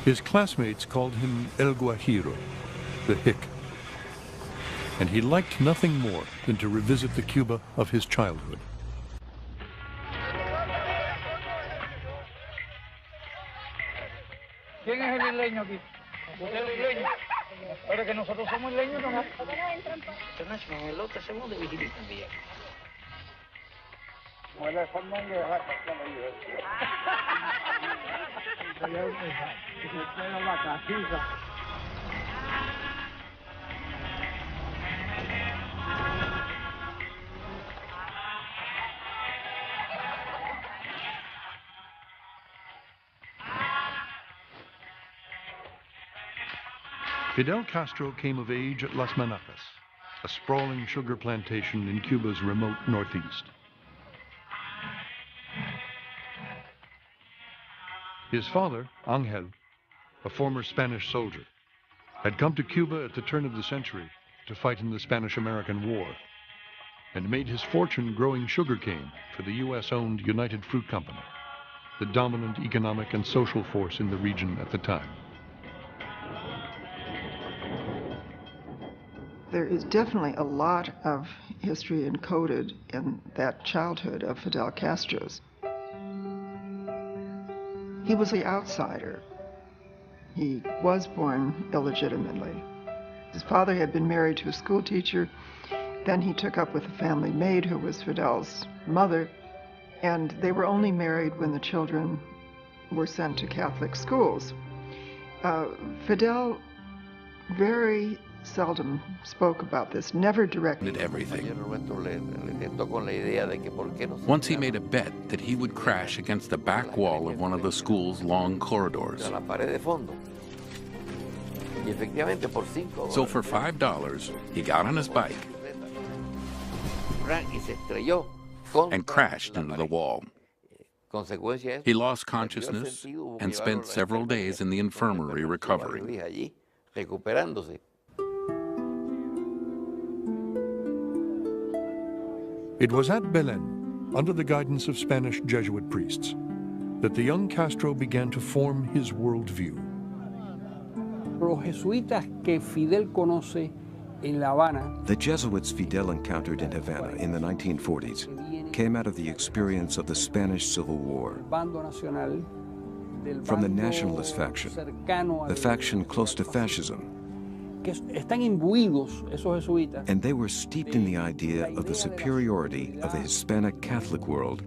His classmates called him El Guajiro, the hick. And he liked nothing more than to revisit the Cuba of his childhood. ¿Quién es el isleño aquí? ¿Usted es el isleño? Pero que nosotros somos isleños, ¿no? En el otro segundo de vigilita en día. Fidel Castro came of age at Las Manacas, a sprawling sugar plantation in Cuba's remote northeast. His father, Angel, a former Spanish soldier, had come to Cuba at the turn of the century to fight in the Spanish-American War, and made his fortune growing sugarcane for the U.S.-owned United Fruit Company, the dominant economic and social force in the region at the time. There is definitely a lot of history encoded in that childhood of Fidel Castro's. He was the outsider. He was born illegitimately. His father had been married to a school teacher. Then he took up with a family maid who was Fidel's mother, and they were only married when the children were sent to Catholic schools. Fidel very seldom spoke about this, never directed everything. Once he made a bet that he would crash against the back wall of one of the school's long corridors. So for $5, he got on his bike and crashed into the wall. He lost consciousness and spent several days in the infirmary recovering. It was at Belén, under the guidance of Spanish Jesuit priests, that the young Castro began to form his worldview. Los jesuitas que Fidel conoce en La Habana. The Jesuits Fidel encountered in Havana in the 1940s came out of the experience of the Spanish Civil War. From the nationalist faction, the faction close to fascism. And they were steeped in the idea of the superiority of the Hispanic Catholic world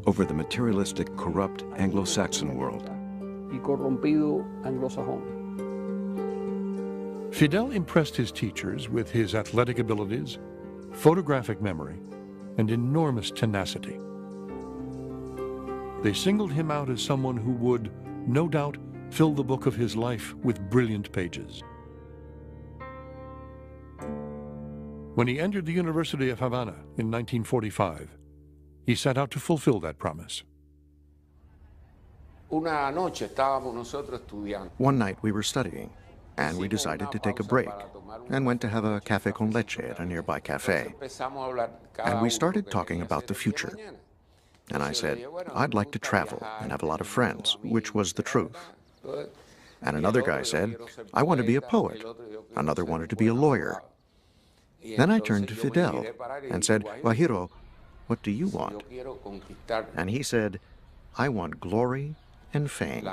over the materialistic, corrupt Anglo-Saxon world. Fidel impressed his teachers with his athletic abilities, photographic memory, and enormous tenacity. They singled him out as someone who would, no doubt, fill the book of his life with brilliant pages. When he entered the University of Havana in 1945, he set out to fulfill that promise. One night we were studying, and we decided to take a break, and went to have a café con leche at a nearby cafe. And we started talking about the future. And I said, I'd like to travel and have a lot of friends, which was the truth. And another guy said, I want to be a poet. Another wanted to be a lawyer. Then I turned to Fidel and said, Guajiro, what do you want? And he said, I want glory and fame.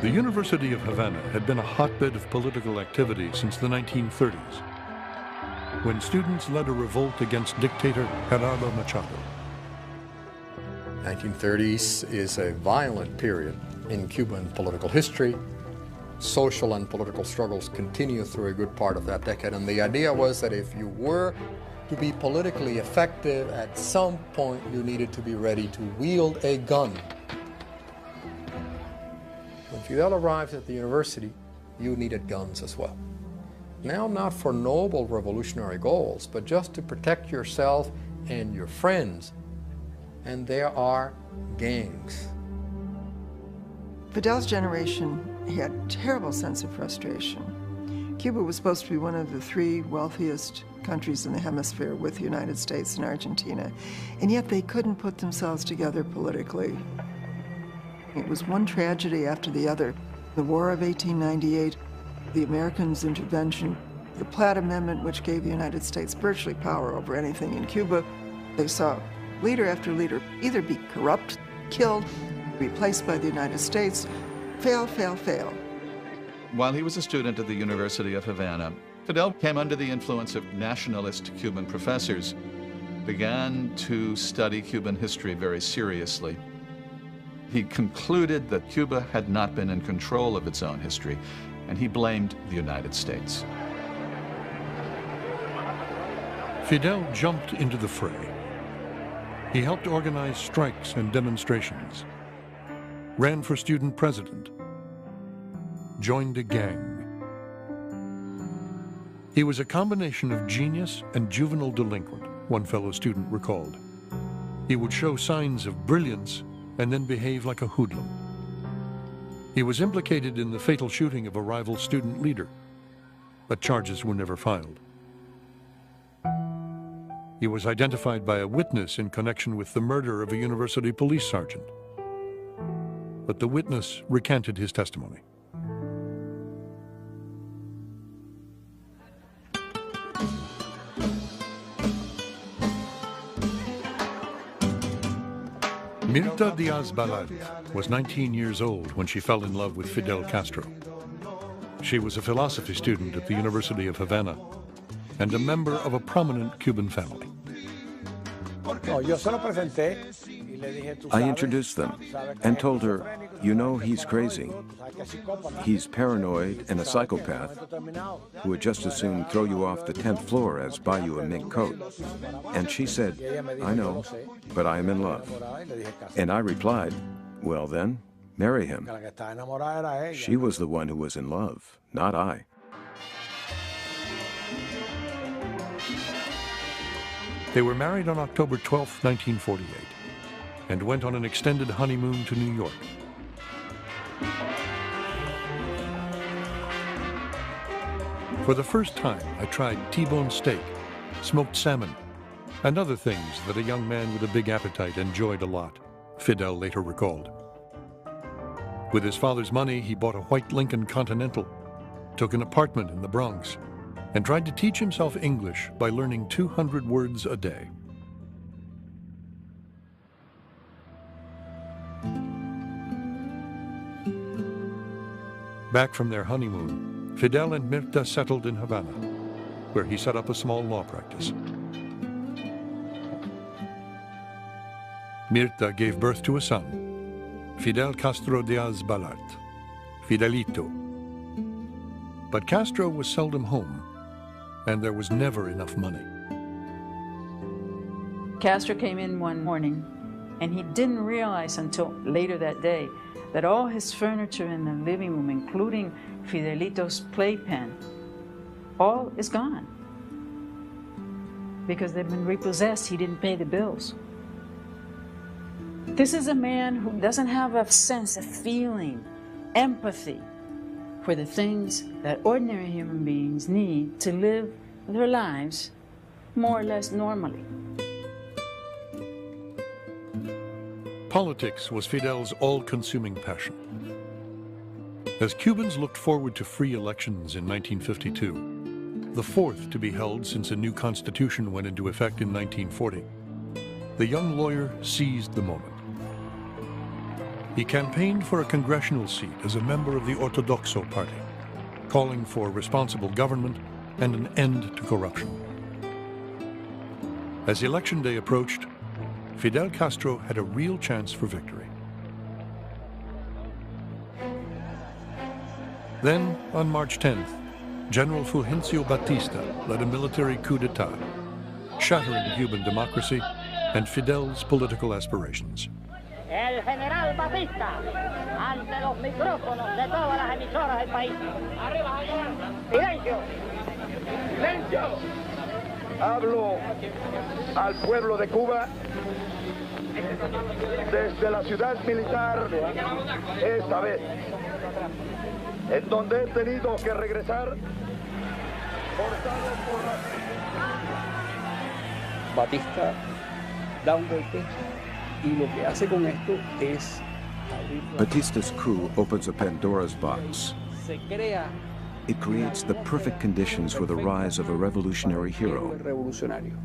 The University of Havana had been a hotbed of political activity since the 1930s, when students led a revolt against dictator Gerardo Machado. 1930s is a violent period in Cuban political history. Social and political struggles continue through a good part of that decade, and the idea was that if you were to be politically effective, at some point you needed to be ready to wield a gun. When Fidel arrived at the university, you needed guns as well. Now, not for noble revolutionary goals, but just to protect yourself and your friends. And there are gangs. Fidel's generation had a terrible sense of frustration. Cuba was supposed to be one of the 3 wealthiest countries in the hemisphere with the United States and Argentina, and yet they couldn't put themselves together politically. It was one tragedy after the other. The War of 1898, the Americans' intervention, the Platt Amendment, which gave the United States virtually power over anything in Cuba. They saw leader after leader either be corrupt, killed, replaced by the United States, fail, fail, fail. While he was a student at the University of Havana, Fidel came under the influence of nationalist Cuban professors, began to study Cuban history very seriously. He concluded that Cuba had not been in control of its own history, and he blamed the United States. Fidel jumped into the fray. He helped organize strikes and demonstrations, ran for student president, joined a gang. He was a combination of genius and juvenile delinquent, one fellow student recalled. He would show signs of brilliance and then behave like a hoodlum. He was implicated in the fatal shooting of a rival student leader, but charges were never filed. He was identified by a witness in connection with the murder of a university police sergeant, but the witness recanted his testimony. Mirta Diaz-Balart was 19 years old when she fell in love with Fidel Castro. She was a philosophy student at the University of Havana and a member of a prominent Cuban family. I introduced them and told her, you know, he's crazy. He's paranoid and a psychopath who would just as soon throw you off the 10th floor as buy you a mink coat. And she said, I know, but I am in love. And I replied, well then, marry him. She was the one who was in love, not I. They were married on October 12, 1948, and went on an extended honeymoon to New York. For the first time, I tried T-bone steak, smoked salmon, and other things that a young man with a big appetite enjoyed a lot, Fidel later recalled. With his father's money, he bought a white Lincoln Continental, took an apartment in the Bronx, and tried to teach himself English by learning 200 words a day. Back from their honeymoon, Fidel and Mirta settled in Havana, where he set up a small law practice. Mirta gave birth to a son, Fidel Castro Diaz-Balart, Fidelito. But Castro was seldom home, and there was never enough money. Castro came in one morning, and he didn't realize until later that day that all his furniture in the living room, including Fidelito's playpen, all is gone. Because they've been repossessed, he didn't pay the bills. This is a man who doesn't have a sense of feeling, empathy for the things that ordinary human beings need to live their lives more or less normally. Politics was Fidel's all-consuming passion. As Cubans looked forward to free elections in 1952, the fourth to be held since a new constitution went into effect in 1940, the young lawyer seized the moment. He campaigned for a congressional seat as a member of the Ortodoxo party, calling for responsible government and an end to corruption. As election day approached, Fidel Castro had a real chance for victory. Then, on March 10th, General Fulgencio Batista led a military coup d'etat, shattering Cuban democracy and Fidel's political aspirations. El general Batista, ante los micrófonos de todas las emisoras del país. Silencio. Silencio. Hablo al pueblo de Cuba desde la ciudad militar esta vez, en donde he tenido que regresar Batista da un golpe y lo que hace con esto es Batista's coup opens a Pandora's box. se crea It creates the perfect conditions for the rise of a revolutionary hero. revolucionario.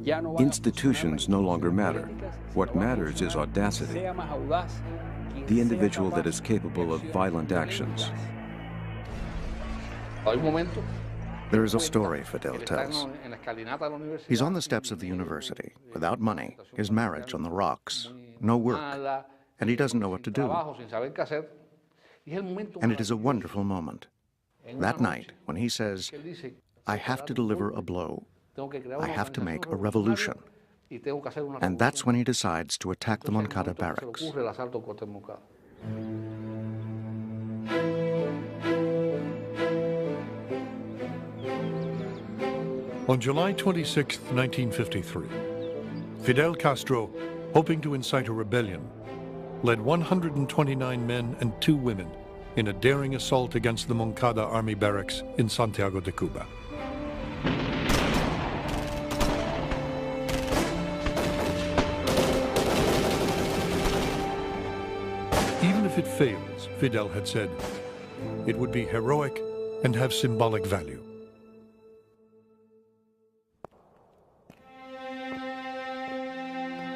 Ya no van a Institutions no longer matter. What matters is audacity, sea más audaz, the individual that is capable of violent actions. Hay un momento. There is a story Fidel tells. En la escalinata de la universidad. He's on the steps of the university, without money, his marriage on the rocks, no work, and he doesn't know what to do. Trabajo sin saber qué hacer. Y es el momento And it is a wonderful moment. That night, when he says, que él dice, I have to deliver a blow, tengo que crear I una have to make a organización revolution. y tengo que hacer una And that's when he decides to attack the Moncada Entonces, se le barracks. ocurre el asalto al cuartel Moncada. On July 26, 1953, Fidel Castro, hoping to incite a rebellion, led 129 men and 2 women in a daring assault against the Moncada army barracks in Santiago de Cuba. Even if it fails, Fidel had said, it would be heroic and have symbolic value.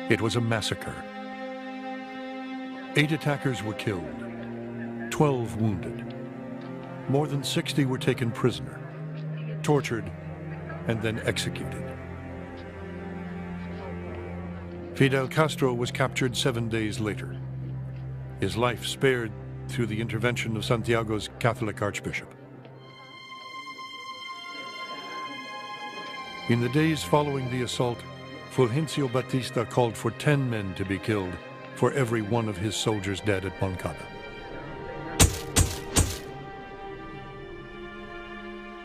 It was a massacre. 8 attackers were killed, 12 wounded. More than 60 were taken prisoner, tortured, and then executed. Fidel Castro was captured 7 days later. His life spared through the intervention of Santiago's Catholic Archbishop. In the days following the assault, Fulgencio Batista called for 10 men to be killed for every one of his soldiers dead at Moncada.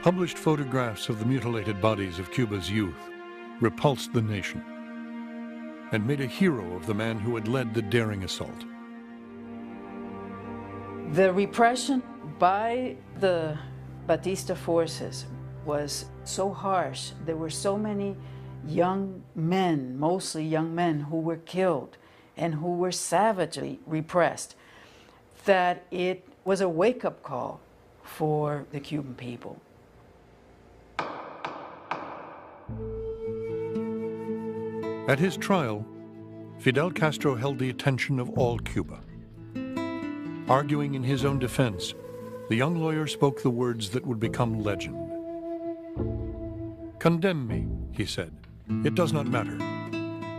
Published photographs of the mutilated bodies of Cuba's youth repulsed the nation and made a hero of the man who had led the daring assault. The repression by the Batista forces was so harsh. There were so many young men, mostly young men, who were killed and who were savagely repressed, that it was a wake-up call for the Cuban people. At his trial, Fidel Castro held the attention of all Cuba. Arguing in his own defense, the young lawyer spoke the words that would become legend. "Condemn me," he said. "It does not matter.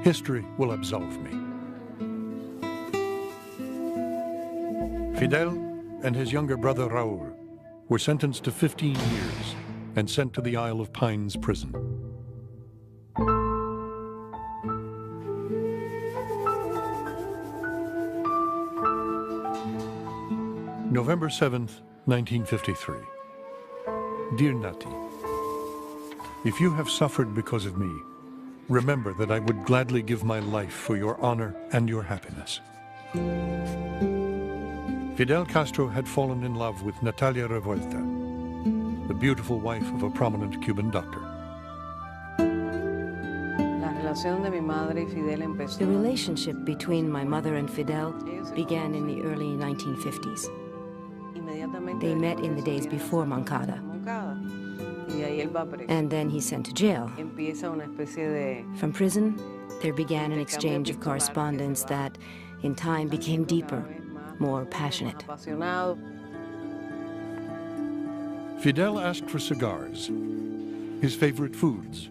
History will absolve me." Fidel and his younger brother Raúl were sentenced to 15 years and sent to the Isle of Pines prison. November 7th, 1953. Dear Nati, if you have suffered because of me, remember that I would gladly give my life for your honor and your happiness. Fidel Castro had fallen in love with Natalia Revuelta, the beautiful wife of a prominent Cuban doctor. The relationship between my mother and Fidel began in the early 1950s. They met in the days before Moncada. And then he's sent to jail. From prison, there began an exchange of correspondence that, in time, became deeper, more passionate. Fidel asked for cigars, his favorite foods.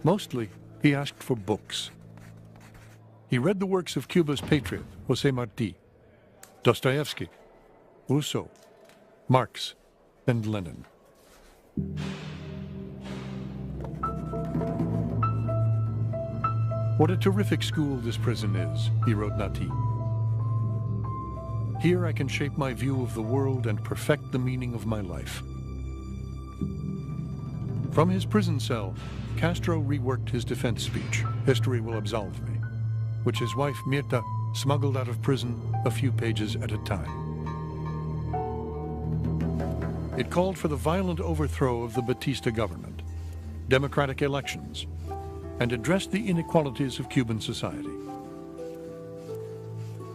Mostly, he asked for books. He read the works of Cuba's patriot, José Martí, Dostoevsky, Rousseau, Marx, and Lenin. What a terrific school this prison is, he wrote Nati. Here I can shape my view of the world and perfect the meaning of my life. From his prison cell, Castro reworked his defense speech, "History will absolve me," which his wife Mirta smuggled out of prison a few pages at a time. It called for the violent overthrow of the Batista government, democratic elections, and addressed the inequalities of Cuban society.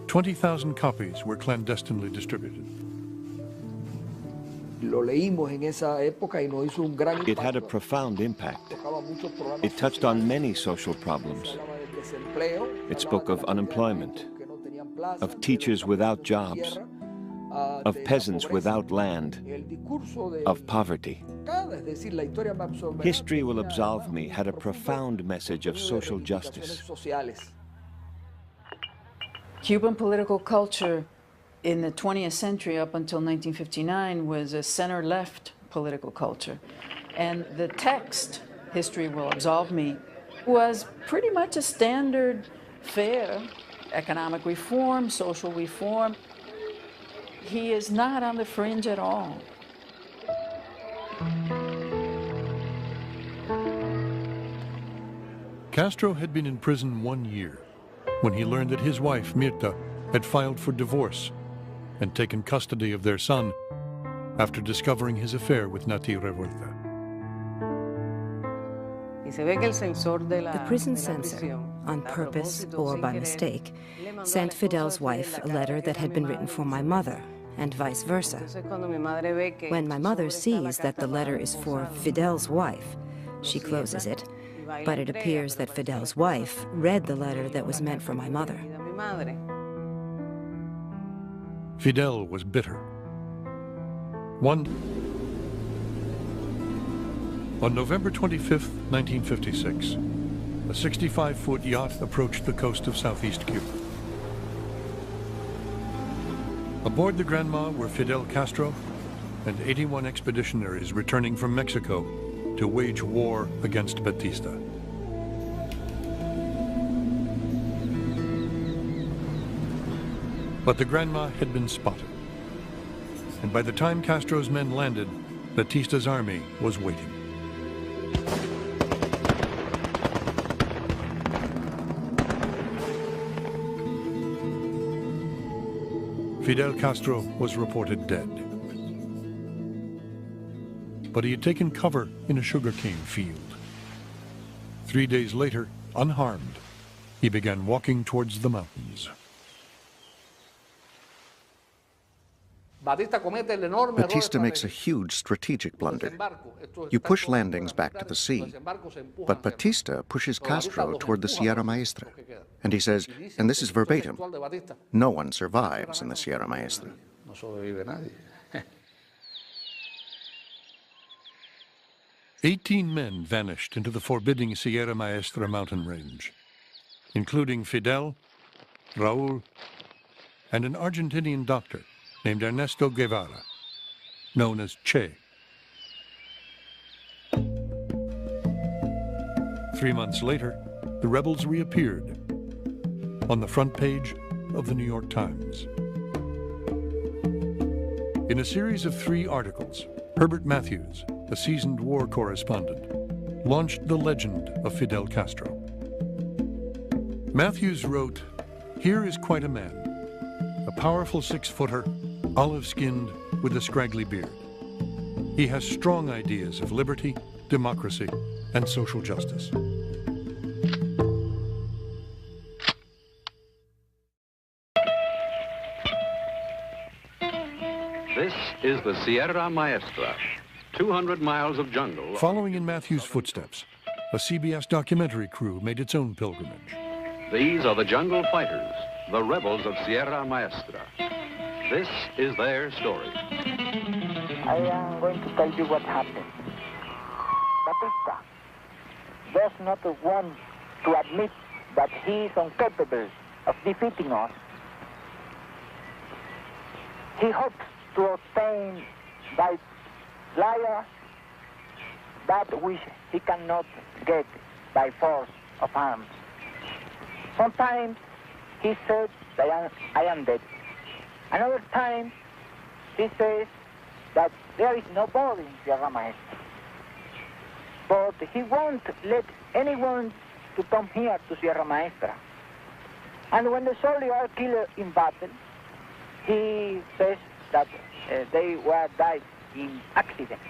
20,000 copies were clandestinely distributed. It had a profound impact. It touched on many social problems. It spoke of unemployment, of teachers without jobs, of peasants without land, of poverty. History Will Absolve Me had a profound message of social justice. Cuban political culture in the 20th century up until 1959 was a center-left political culture. And the text, History Will Absolve Me, was pretty much a standard fare, economic reform, social reform. He is not on the fringe at all. Castro had been in prison 1 year when he learned that his wife, Mirta, had filed for divorce and taken custody of their son after discovering his affair with Nati Revuelta. The prison censor, on purpose or by mistake, sent Fidel's wife a letter that had been written for my mother, and vice versa. When my mother sees that the letter is for Fidel's wife, she closes it, but it appears that Fidel's wife read the letter that was meant for my mother. Fidel was bitter. On November 25, 1956, a 65-foot yacht approached the coast of southeast Cuba. Aboard the Granma were Fidel Castro and 81 expeditionaries returning from Mexico to wage war against Batista. But the Granma had been spotted, and by the time Castro's men landed, Batista's army was waiting. Fidel Castro was reported dead. But he had taken cover in a sugarcane field. 3 days later, unharmed, he began walking towards the mountains. Batista makes a huge strategic blunder. You push landings back to the sea, but Batista pushes Castro toward the Sierra Maestra. And he says, and this is verbatim, no one survives in the Sierra Maestra. 18 men vanished into the forbidding Sierra Maestra mountain range, including Fidel, Raúl, and an Argentinian doctor named Ernesto Guevara, known as Che. 3 months later, the rebels reappeared on the front page of the New York Times. In a series of 3 articles, Herbert Matthews, a seasoned war correspondent, launched the legend of Fidel Castro. Matthews wrote, "Here is quite a man, a powerful 6-footer, olive-skinned with a scraggly beard. He has strong ideas of liberty, democracy, and social justice." This is the Sierra Maestra, 200 miles of jungle. Following in Matthews' footsteps, a CBS documentary crew made its own pilgrimage. These are the jungle fighters, the rebels of Sierra Maestra. This is their story. I am going to tell you what happened. Batista does not want to admit that he is incapable of defeating us. He hopes to obtain by liar that which he cannot get by force of arms. Sometimes he says that I am dead. Another time he says that there is no body in Sierra Maestra. But he won't let anyone to come here to Sierra Maestra. And when the soldiers are killed in battle, he says that they were died in accidents.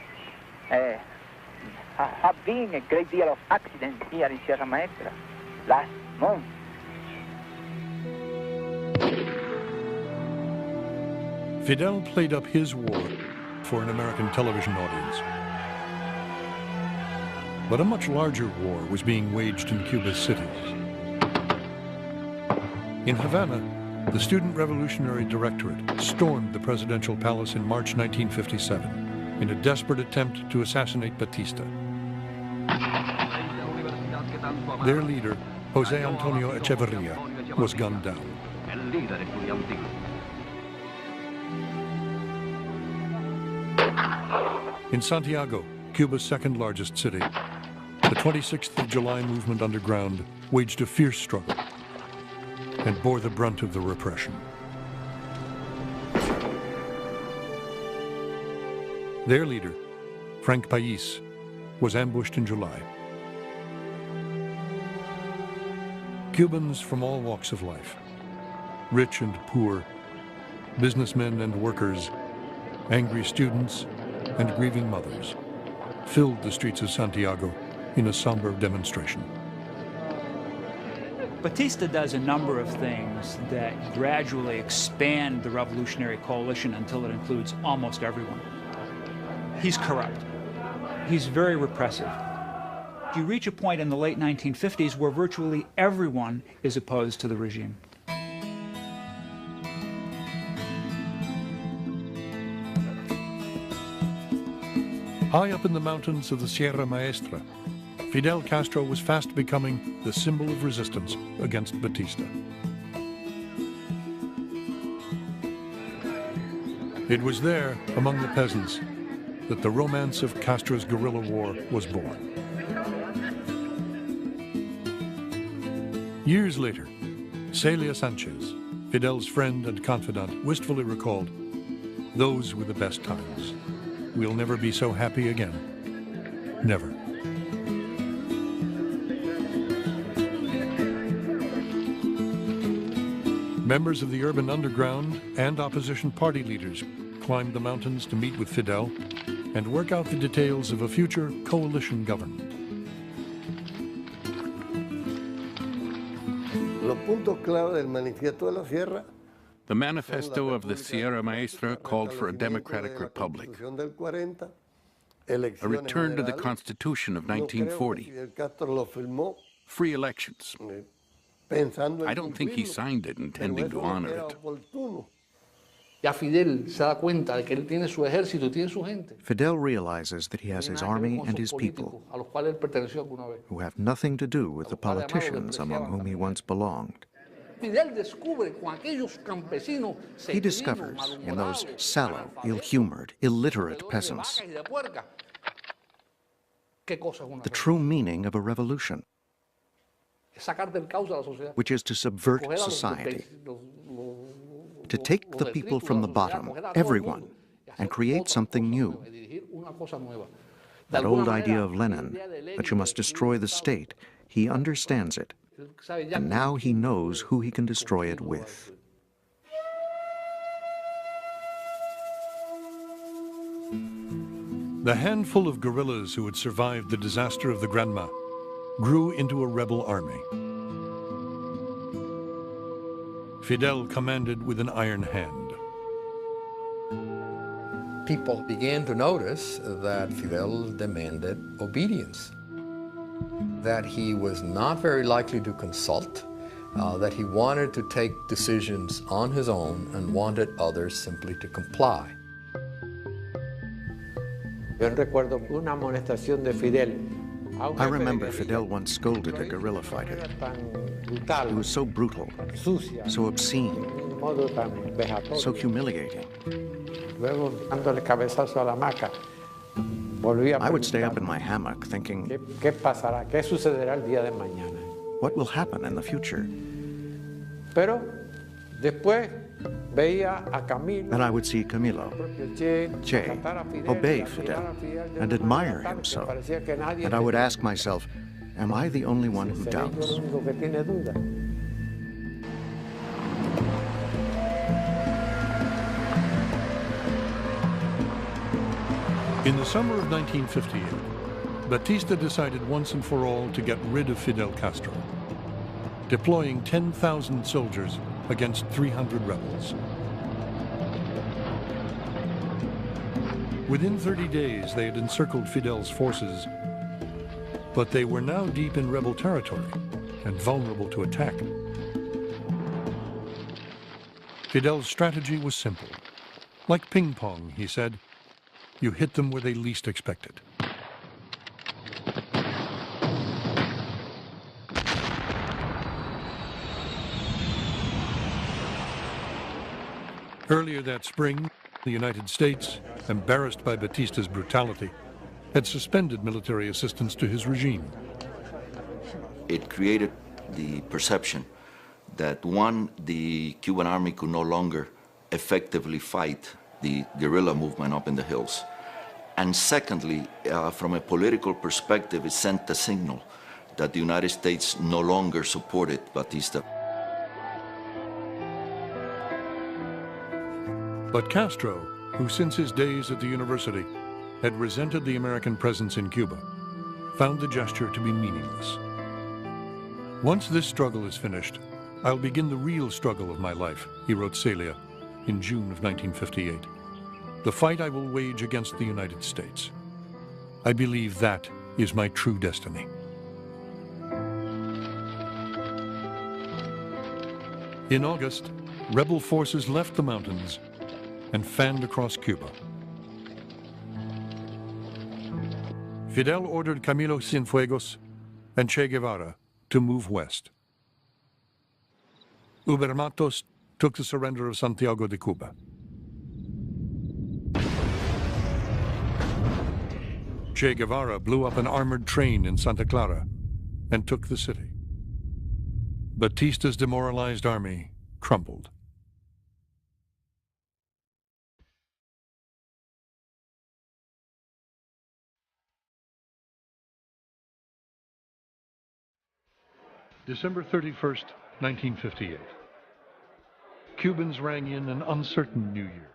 Have been a great deal of accidents here in Sierra Maestra last month. Fidel played up his war for an American television audience. But a much larger war was being waged in Cuba's cities. In Havana, the Student Revolutionary Directorate stormed the presidential palace in March 1957 in a desperate attempt to assassinate Batista. Their leader, José Antonio Echeverría, was gunned down. In Santiago, Cuba's second largest city, the 26th of July movement underground waged a fierce struggle and bore the brunt of the repression. Their leader, Frank Pais, was ambushed in July. Cubans from all walks of life, rich and poor, businessmen and workers, angry students and grieving mothers, filled the streets of Santiago in a somber demonstration. Batista does a number of things that gradually expand the revolutionary coalition until it includes almost everyone. He's corrupt. He's very repressive. You reach a point in the late 1950s where virtually everyone is opposed to the regime. High up in the mountains of the Sierra Maestra, Fidel Castro was fast becoming the symbol of resistance against Batista. It was there, among the peasants, that the romance of Castro's guerrilla war was born. Years later, Celia Sanchez, Fidel's friend and confidant, wistfully recalled, "Those were the best times. We'll never be so happy again. Never." Members of the urban underground and opposition party leaders climbed the mountains to meet with Fidel and work out the details of a future coalition government. The manifesto of the Sierra Maestra called for a democratic republic, a return to the Constitution of 1940, free elections. I don't think he signed it intending to honor it. Fidel realizes that he has his army and his people, who have nothing to do with the politicians among whom he once belonged. He discovers in those sallow, ill-humored, illiterate peasants the true meaning of a revolution, which is to subvert society, to take the people from the bottom, everyone, and create something new. That old idea of Lenin, that you must destroy the state, he understands it, and now he knows who he can destroy it with. The handful of guerrillas who had survived the disaster of the Granma grew into a rebel army. Fidel commanded with an iron hand. People began to notice that Fidel demanded obedience, that he was not very likely to consult, that he wanted to take decisions on his own and wanted others simply to comply. I remember Fidel once scolded a guerrilla fighter. He was so brutal, so obscene, so humiliating. I would stay up in my hammock thinking, what will happen in the future? Then I would see Camilo, Che, obey Fidel, and admire him so. And I would ask myself, am I the only one who doubts? In the summer of 1958, Batista decided once and for all to get rid of Fidel Castro, deploying 10,000 soldiers against 300 rebels. Within 30 days, they had encircled Fidel's forces, but they were now deep in rebel territory and vulnerable to attack. Fidel's strategy was simple. Like ping pong, he said, you hit them where they least expect it. Earlier that spring, the United States, embarrassed by Batista's brutality, had suspended military assistance to his regime. It created the perception that, one, the Cuban army could no longer effectively fight the guerrilla movement up in the hills. And secondly, from a political perspective, it sent a signal that the United States no longer supported Batista. But Castro, who since his days at the university had resented the American presence in Cuba, found the gesture to be meaningless. Once this struggle is finished, I'll begin the real struggle of my life, he wrote Celia in June of 1958. The fight I will wage against the United States. I believe that is my true destiny. In August, rebel forces left the mountains and fanned across Cuba. Fidel ordered Camilo Cienfuegos and Che Guevara to move west. Ubermatos took the surrender of Santiago de Cuba. Che Guevara blew up an armored train in Santa Clara and took the city. Batista's demoralized army crumbled. December 31st, 1958. Cubans rang in an uncertain new year.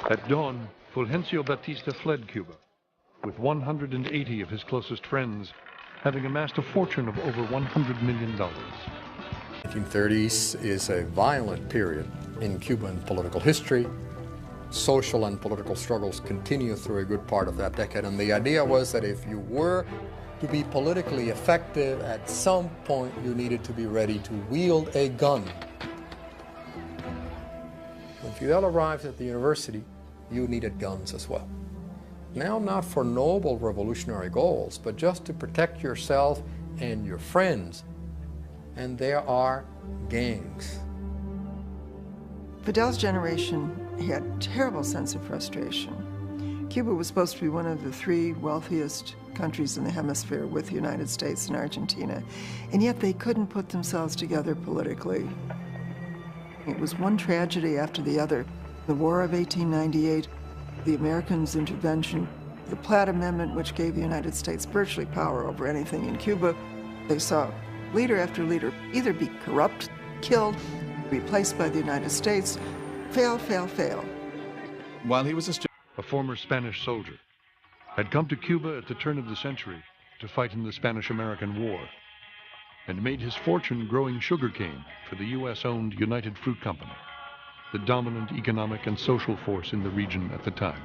At dawn, Fulgencio Batista fled Cuba, with 180 of his closest friends, having amassed a fortune of over $100 million. 1930s is a violent period in Cuban political history. Social and political struggles continue through a good part of that decade, and the idea was that if you were to be politically effective, at some point you needed to be ready to wield a gun. When Fidel arrived at the university, you needed guns as well. Now, not for noble revolutionary goals, but just to protect yourself and your friends. And there are gangs. Fidel's generation had a terrible sense of frustration. Cuba was supposed to be one of the 3 wealthiest countries in the hemisphere with the United States and Argentina, and yet they couldn't put themselves together politically. It was one tragedy after the other. The War of 1898, the Americans' intervention, the Platt Amendment, which gave the United States virtually power over anything in Cuba. They saw leader after leader either be corrupt, killed, replaced by the United States, fail, fail, fail. While he was a former Spanish soldier, had come to Cuba at the turn of the century to fight in the Spanish-American War, and made his fortune growing sugarcane for the U.S.-owned United Fruit Company, the dominant economic and social force in the region at the time.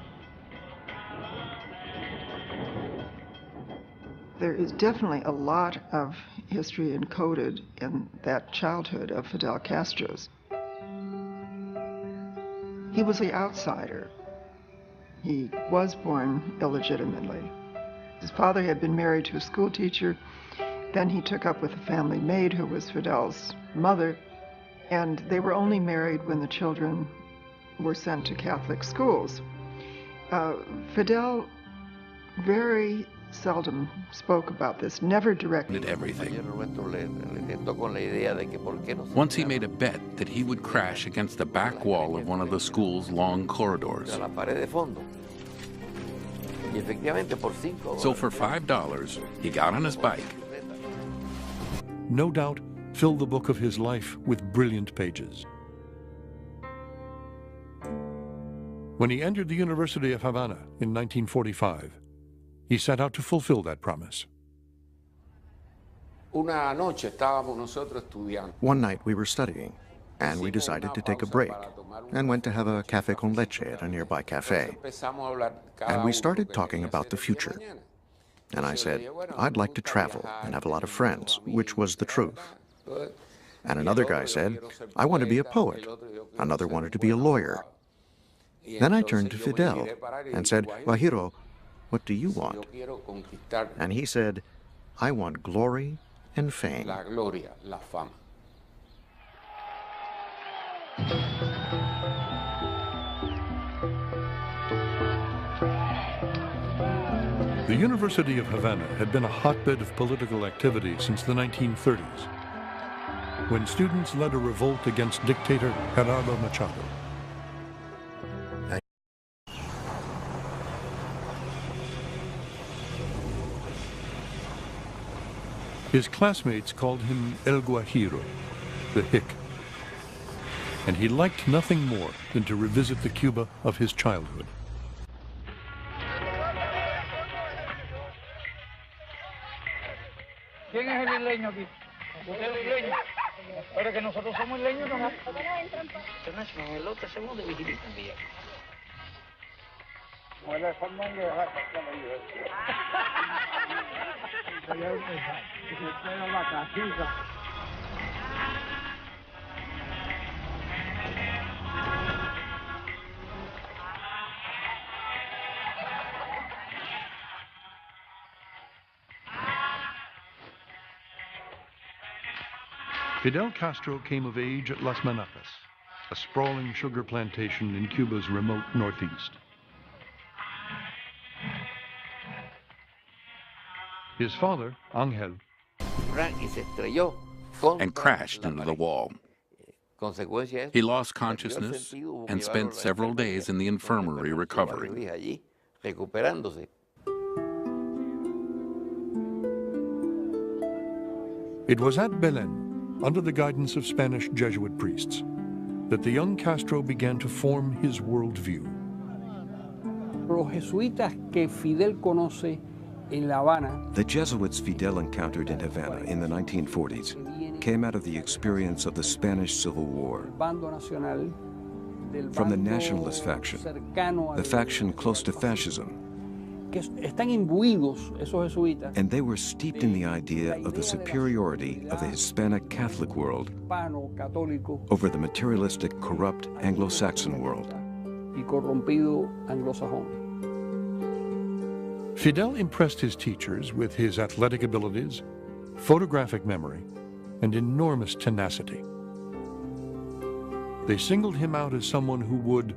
There is definitely a lot of history encoded in that childhood of Fidel Castro's. He was the outsider. He was born illegitimately. His father had been married to a school teacher. Then he took up with a family maid who was Fidel's mother, and they were only married when the children were sent to Catholic schools. Fidel very seldom spoke about this, never directly. Did everything. Once he made a bet that he would crash against the back wall of one of the school's long corridors. So for $5, he got on his bike. No doubt, fill the book of his life with brilliant pages. When he entered the University of Havana in 1945, he set out to fulfill that promise. One night we were studying, and we decided to take a break and went to have a café con leche at a nearby cafe. And we started talking about the future. And I said, I'd like to travel and have a lot of friends, which was the truth. And another guy said, I want to be a poet. Another wanted to be a lawyer. Then I turned to Fidel and said, Guajiro, what do you want? And he said, I want glory and fame. The University of Havana had been a hotbed of political activity since the 1930s, when students led a revolt against dictator Gerardo Machado. His classmates called him El Guajiro, the hick, and he liked nothing more than to revisit the Cuba of his childhood. ¿Quién es el isleño aquí? ¿Usted es el isleño? Pero que nosotros somos isleños nomás. En el otro hacemos de vigilita en día. Fidel Castro came of age at Las Manacas, a sprawling sugar plantation in Cuba's remote northeast. His father, Ángel, and crashed into the wall. He lost consciousness and spent several days in the infirmary recovering. It was at Belén, under the guidance of Spanish Jesuit priests, that the young Castro began to form his worldview. Los jesuitas que Fidel conoce en La Habana. The Jesuits Fidel encountered in Havana in the 1940s came out of the experience of the Spanish Civil War. From the nationalist faction, the faction close to fascism, and they were steeped in the idea of the superiority of the Hispanic Catholic world over the materialistic, corrupt Anglo-Saxon world. Fidel impressed his teachers with his athletic abilities, photographic memory, and enormous tenacity. They singled him out as someone who would